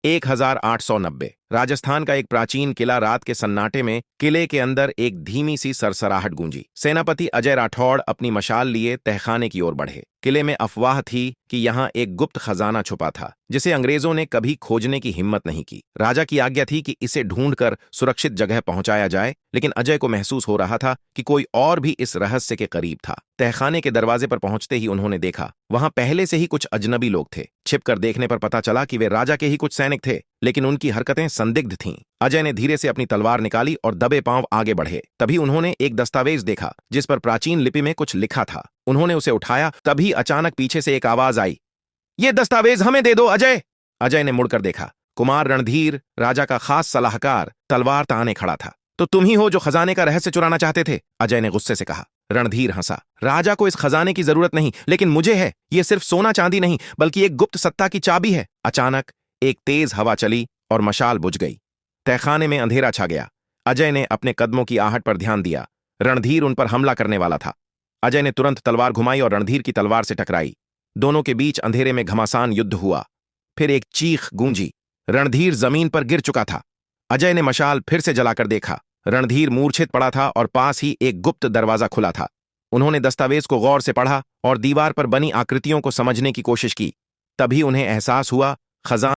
1890 राजस्थान का एक प्राचीन किला। रात के सन्नाटे में किले के अंदर एक धीमी सी सरसराहट गूंजी। सेनापति अजय राठौड़ अपनी मशाल लिए तहखाने की ओर बढ़े। किले में अफवाह थी कि यहाँ एक गुप्त खजाना छुपा था जिसे अंग्रेजों ने कभी खोजने की हिम्मत नहीं की। राजा की आज्ञा थी कि इसे ढूंढकर सुरक्षित जगह पहुंचाया जाए, लेकिन अजय को महसूस हो रहा था कि कोई और भी इस रहस्य के करीब था। तहखाने के दरवाजे पर पहुंचते ही उन्होंने देखा वहां पहले से ही कुछ अजनबी लोग थे। छिपकर देखने पर पता चला कि वे राजा के ही कुछ सैनिक थे, लेकिन उनकी हरकतें संदिग्ध थीं। अजय ने धीरे से अपनी तलवार निकाली और दबे पांव आगे बढ़े। तभी उन्होंने एक दस्तावेज देखा जिस पर प्राचीन लिपि में कुछ लिखा था। उन्होंने उसे उठाया, तभी अचानक पीछे से एक आवाज आई, "ये दस्तावेज हमें दे दो अजय।" अजय ने मुड़कर देखा। कुमार रणधीर, राजा का खास सलाहकार, तलवार ताने खड़ा था। "तो तुम ही हो जो खजाने का रहस्य चुराना चाहते थे?" अजय ने गुस्से से कहा। रणधीर हंसा। "राजा को इस खजाने की जरूरत नहीं, लेकिन मुझे है। यह सिर्फ सोना चांदी नहीं, बल्कि एक गुप्त सत्ता की चाबी है।" अचानक एक तेज हवा चली और मशाल बुझ गई। तहखाने में अंधेरा छा गया। अजय ने अपने कदमों की आहट पर ध्यान दिया। रणधीर उन पर हमला करने वाला था। अजय ने तुरंत तलवार घुमाई और रणधीर की तलवार से टकराई। दोनों के बीच अंधेरे में घमासान युद्ध हुआ। फिर एक चीख गूंजी। रणधीर जमीन पर गिर चुका था। अजय ने मशाल फिर से जलाकर देखा। रणधीर मूर्छित पड़ा था और पास ही एक गुप्त दरवाजा खुला था। उन्होंने दस्तावेज को गौर से पढ़ा और दीवार पर बनी आकृतियों को समझने की कोशिश की। तभी उन्हें एहसास हुआ खजाना